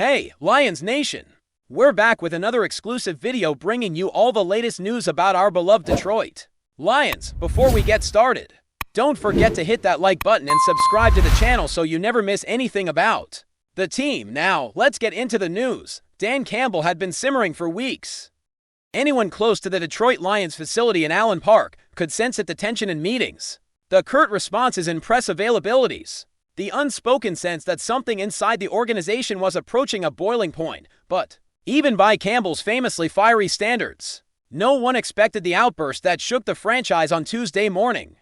Hey, Lions Nation! We're back with another exclusive video bringing you all the latest news about our beloved Detroit Lions. Before we get started, don't forget to hit that like button and subscribe to the channel so you never miss anything about the team. Now, let's get into the news. Dan Campbell had been simmering for weeks. Anyone close to the Detroit Lions facility in Allen Park could sense it, the tension in meetings, the curt responses in press availabilities, the unspoken sense that something inside the organization was approaching a boiling point. But even by Campbell's famously fiery standards, no one expected the outburst that shook the franchise on Tuesday morning.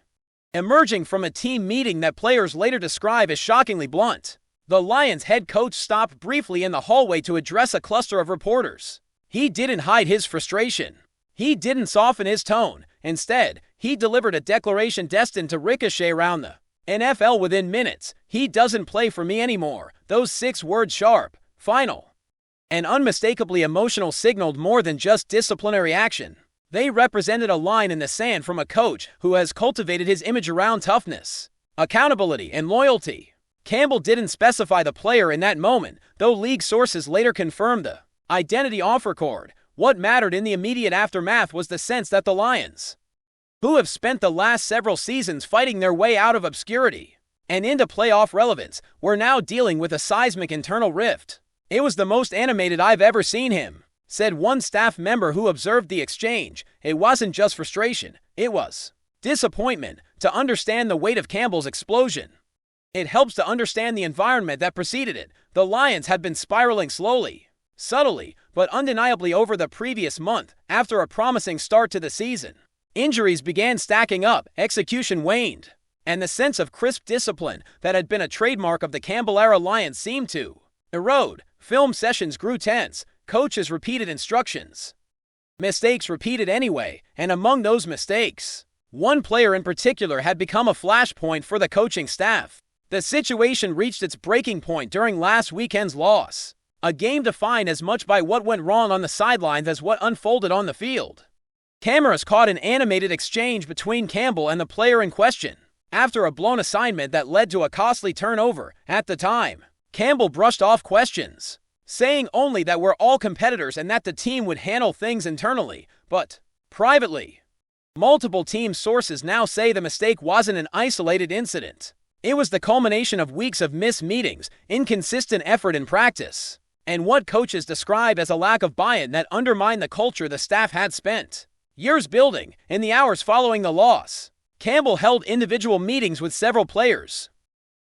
Emerging from a team meeting that players later describe as shockingly blunt, the Lions head coach stopped briefly in the hallway to address a cluster of reporters. He didn't hide his frustration. He didn't soften his tone. Instead, he delivered a declaration destined to ricochet around the NFL within minutes. "He doesn't play for me anymore." Those 6 words, sharp, final, and unmistakably emotional, signaled more than just disciplinary action. They represented a line in the sand from a coach who has cultivated his image around toughness, accountability, and loyalty. Campbell didn't specify the player in that moment, though league sources later confirmed the identity offer cord. What mattered in the immediate aftermath was the sense that the Lions, who have spent the last several seasons fighting their way out of obscurity and into playoff relevance, were now dealing with a seismic internal rift. "It was the most animated I've ever seen him," said one staff member who observed the exchange. "It wasn't just frustration, it was disappointment." To understand the weight of Campbell's explosion, it helps to understand the environment that preceded it. The Lions had been spiraling slowly, subtly, but undeniably over the previous month. After a promising start to the season, injuries began stacking up, execution waned, and the sense of crisp discipline that had been a trademark of the Campbell-era Lions seemed to erode. Film sessions grew tense, coaches repeated instructions, mistakes repeated anyway, and among those mistakes, one player in particular had become a flashpoint for the coaching staff. The situation reached its breaking point during last weekend's loss, a game defined as much by what went wrong on the sidelines as what unfolded on the field. Cameras caught an animated exchange between Campbell and the player in question after a blown assignment that led to a costly turnover. At the time, Campbell brushed off questions, saying only that we're all competitors and that the team would handle things internally, but privately. Multiple team sources now say the mistake wasn't an isolated incident. It was the culmination of weeks of missed meetings, inconsistent effort in practice, and what coaches describe as a lack of buy-in that undermined the culture the staff had spent years building. In the hours following the loss, Campbell held individual meetings with several players,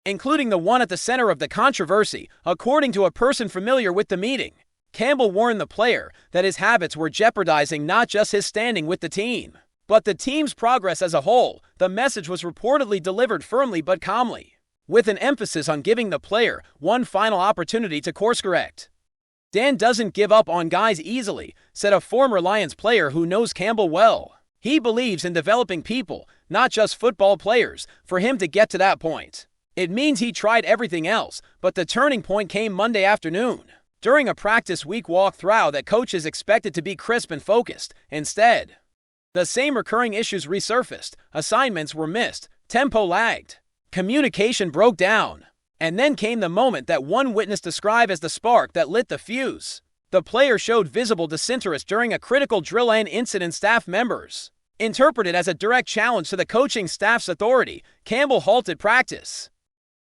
including the one at the center of the controversy. According to a person familiar with the meeting, Campbell warned the player that his habits were jeopardizing not just his standing with the team, but the team's progress as a whole. The message was reportedly delivered firmly but calmly, with an emphasis on giving the player one final opportunity to course-correct. "Dan doesn't give up on guys easily," said a former Lions player who knows Campbell well. "He believes in developing people, not just football players. For him to get to that point, it means he tried everything else." But the turning point came Monday afternoon, during a practice week walkthrough that coaches expected to be crisp and focused. Instead, the same recurring issues resurfaced. Assignments were missed, tempo lagged, communication broke down, and then came the moment that one witness described as the spark that lit the fuse. The player showed visible disinterest during a critical drill, and incident staff members interpreted as a direct challenge to the coaching staff's authority. Campbell halted practice.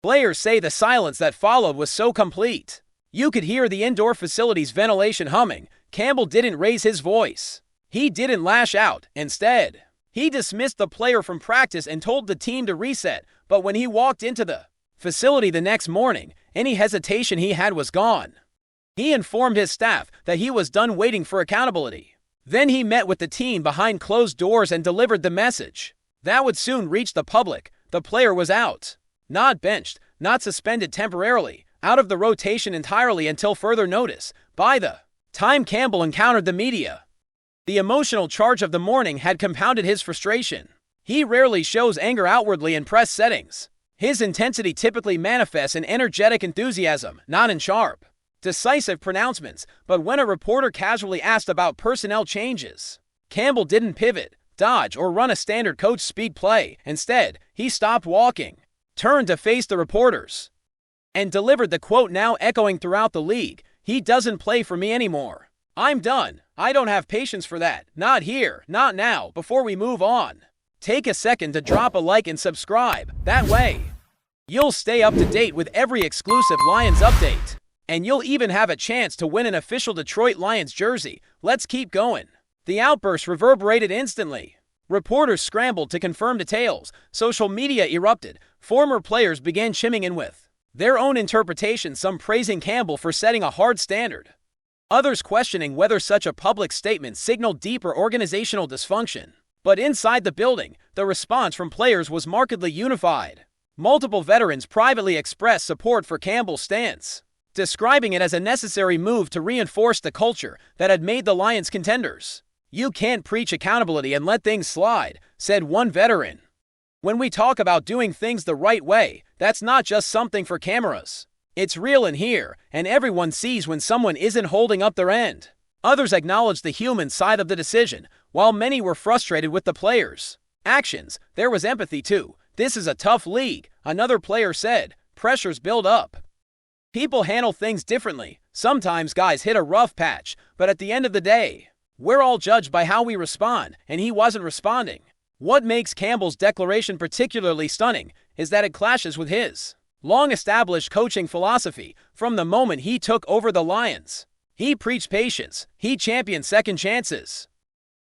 Players say the silence that followed was so complete, you could hear the indoor facility's ventilation humming. Campbell didn't raise his voice. He didn't lash out. Instead, he dismissed the player from practice and told the team to reset. But when he walked into the facility the next morning, any hesitation he had was gone. He informed his staff that he was done waiting for accountability. Then he met with the team behind closed doors and delivered the message that would soon reach the public. The player was out, not benched, not suspended temporarily, out of the rotation entirely until further notice. By the time Campbell encountered the media, the emotional charge of the morning had compounded his frustration. He rarely shows anger outwardly in press settings. His intensity typically manifests in energetic enthusiasm, not in sharp, decisive pronouncements. But when a reporter casually asked about personnel changes, Campbell didn't pivot, dodge, or run a standard coach speak play. Instead, he stopped walking, turned to face the reporters, and delivered the quote now echoing throughout the league. He doesn't play for me anymore. I'm done. I don't have patience for that. Not here, not now, before we move on. Take a second to drop a like and subscribe. That way, you'll stay up to date with every exclusive Lions update. And you'll even have a chance to win an official Detroit Lions jersey. Let's keep going. The outburst reverberated instantly. Reporters scrambled to confirm details. Social media erupted. Former players began chiming in with their own interpretations, some praising Campbell for setting a hard standard, others questioning whether such a public statement signaled deeper organizational dysfunction. But inside the building, the response from players was markedly unified. Multiple veterans privately expressed support for Campbell's stance, describing it as a necessary move to reinforce the culture that had made the Lions contenders. "You can't preach accountability and let things slide," said one veteran. "When we talk about doing things the right way, that's not just something for cameras. It's real in here, and everyone sees when someone isn't holding up their end." Others acknowledged the human side of the decision, while many were frustrated with the players' actions. There was empathy too. "This is a tough league," another player said. "Pressures build up. People handle things differently. Sometimes guys hit a rough patch, but at the end of the day, we're all judged by how we respond, and he wasn't responding." What makes Campbell's declaration particularly stunning is that it clashes with his long-established coaching philosophy. From the moment he took over the Lions, he preached patience. He championed second chances.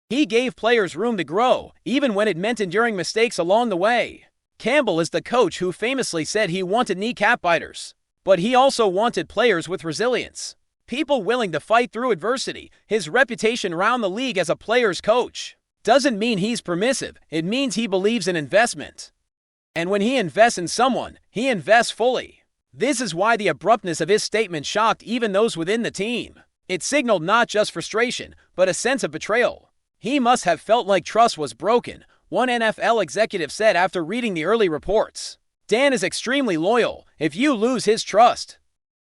He gave players room to grow, even when it meant enduring mistakes along the way. Campbell is the coach who famously said he wanted kneecap biters, but he also wanted players with resilience, people willing to fight through adversity. His reputation around the league as a player's coach doesn't mean he's permissive. It means he believes in investment. And when he invests in someone, he invests fully. This is why the abruptness of his statement shocked even those within the team. It signaled not just frustration, but a sense of betrayal. He must have felt like trust was broken, one NFL executive said after reading the early reports. "Dan is extremely loyal. If you lose his trust,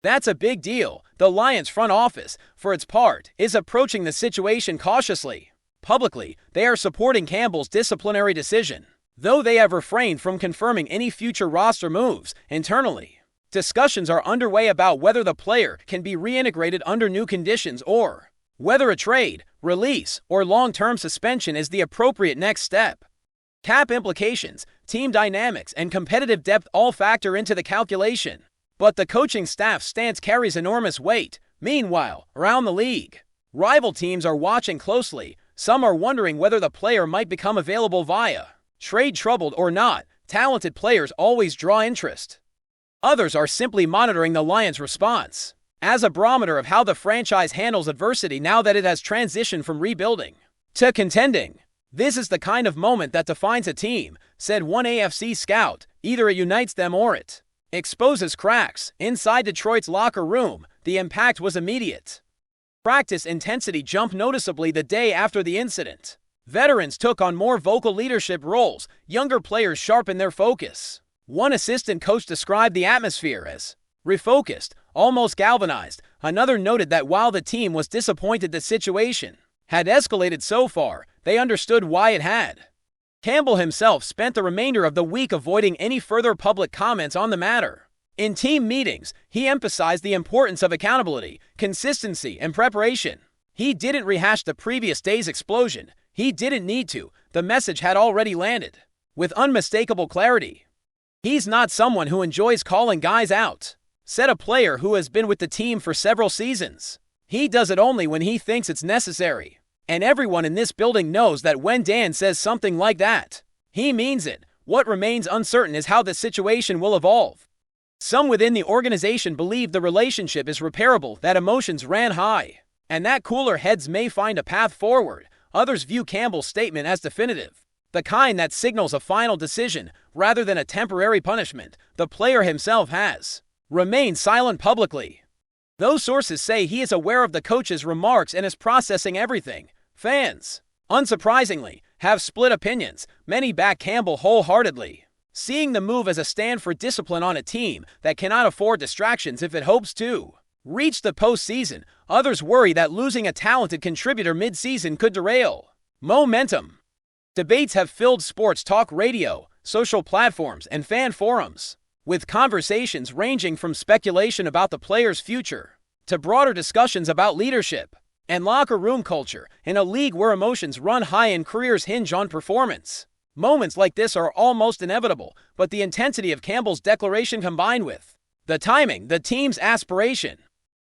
that's a big deal." The Lions front office, for its part, is approaching the situation cautiously. Publicly, they are supporting Campbell's disciplinary decision, though they have refrained from confirming any future roster moves. Internally, discussions are underway about whether the player can be reintegrated under new conditions or whether a trade, release, or long-term suspension is the appropriate next step. Cap implications, team dynamics, and competitive depth all factor into the calculation. But the coaching staff's stance carries enormous weight. Meanwhile, around the league, rival teams are watching closely. Some are wondering whether the player might become available via trade. Troubled or not, talented players always draw interest. Others are simply monitoring the Lions' response as a barometer of how the franchise handles adversity now that it has transitioned from rebuilding to contending. "This is the kind of moment that defines a team," said one AFC scout. "Either it unites them or it exposes cracks." Inside Detroit's locker room, the impact was immediate. Practice intensity jumped noticeably the day after the incident. Veterans took on more vocal leadership roles. Younger players sharpened their focus. One assistant coach described the atmosphere as refocused, almost galvanized. Another noted that while the team was disappointed the situation had escalated so far, they understood why it had. Campbell himself spent the remainder of the week avoiding any further public comments on the matter. In team meetings, he emphasized the importance of accountability, consistency, and preparation. He didn't rehash the previous day's explosion. He didn't need to. The message had already landed with unmistakable clarity. "He's not someone who enjoys calling guys out," said a player who has been with the team for several seasons. "He does it only when he thinks it's necessary." And everyone in this building knows that when Dan says something like that, he means it. What remains uncertain is how the situation will evolve. Some within the organization believe the relationship is repairable, that emotions ran high, and that cooler heads may find a path forward. Others view Campbell's statement as definitive, the kind that signals a final decision rather than a temporary punishment. The player himself has remained silent publicly. Those sources say he is aware of the coach's remarks and is processing everything. Fans, unsurprisingly, have split opinions. Many back Campbell wholeheartedly, seeing the move as a stand for discipline on a team that cannot afford distractions if it hopes to reach the postseason. Others worry that losing a talented contributor mid-season could derail momentum. Debates have filled sports talk radio, social platforms, and fan forums, with conversations ranging from speculation about the player's future to broader discussions about leadership and locker room culture in a league where emotions run high and careers hinge on performance. Moments like this are almost inevitable, but the intensity of Campbell's declaration combined with the timing, the team's aspiration,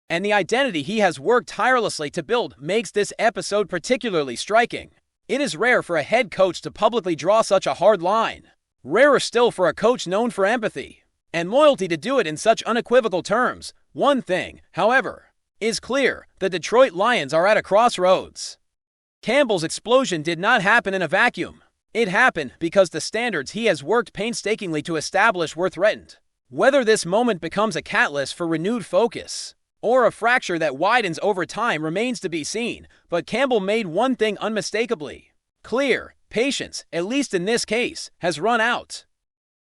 and the identity he has worked tirelessly to build makes this episode particularly striking. It is rare for a head coach to publicly draw such a hard line. Rarer still for a coach known for empathy and loyalty to do it in such unequivocal terms. One thing, however, is clear: the Detroit Lions are at a crossroads. Campbell's explosion did not happen in a vacuum. It happened because the standards he has worked painstakingly to establish were threatened. Whether this moment becomes a catalyst for renewed focus or a fracture that widens over time remains to be seen, but Campbell made one thing unmistakably clear: patience, at least in this case, has run out.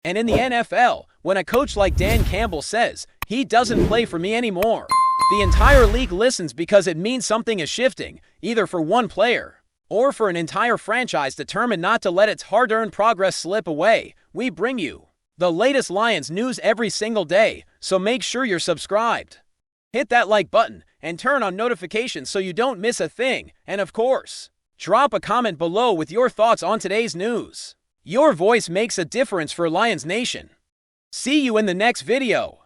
And in the NFL, when a coach like Dan Campbell says, "He doesn't play for me anymore," the entire league listens, because it means something is shifting, either for one player or for an entire franchise determined not to let its hard-earned progress slip away. We bring you the latest Lions news every single day, so make sure you're subscribed. Hit that like button and turn on notifications so you don't miss a thing. And of course, drop a comment below with your thoughts on today's news. Your voice makes a difference for Lions Nation. See you in the next video.